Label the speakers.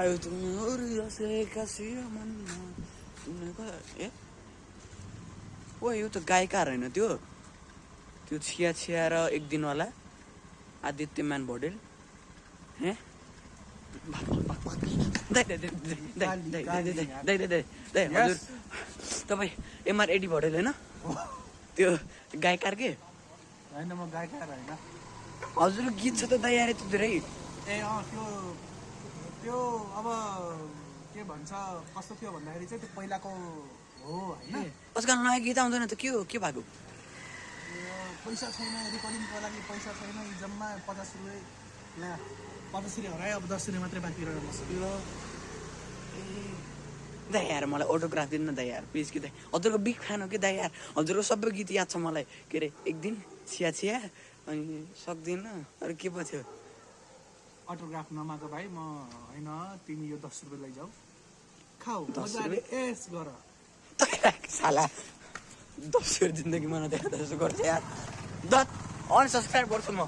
Speaker 1: आयो ए ओ यो त गायिका होइन त्यो छिया छिया र एक दिनवाला आदित्यमान पौडेल हे हजुर तपाईँ एमआर एडी पौडेल होइन त्यो गायकार के
Speaker 2: होइन म गायकार होइन
Speaker 1: हजुर गीत छ त दाइ त्यो धेरै
Speaker 2: ए त्यो अब के भन्छ कस्तो थियो भन्दाखेरि चाहिँ त्यो पहिलाको हो होइन
Speaker 1: आजकल नयाँ गीत आउँदैन त के भएको
Speaker 2: पैसा छैन रेकर्डिङको लागि पैसा छैन जम्मा 50 रुपियाँ 50 रुपियाँ हरायो अब 10 रुपियाँ मात्रै बाँकी रहेर बस्छ
Speaker 1: दाइ यार मलाई अटोग्राफ दिनु न दाइ यार प्लिज कि दाइ हजुरको बिग फ्यान हो कि दाइ यार हजुरको सबै गीत याद छ मलाई के अरे एक दिन छिया छिया अनि सक्दिनँ अरू के पो थियो
Speaker 2: अटोग्राफ नमाग भाइ म होइन तिमी यो 10 रुपियाँ लैजाऊ खाऊ
Speaker 1: 10
Speaker 2: मजाले एस गर
Speaker 1: साला 10 जिन्दगीमा नदेखा जस्तो गर्छ यार अनसब्सक्राइब गर्छु म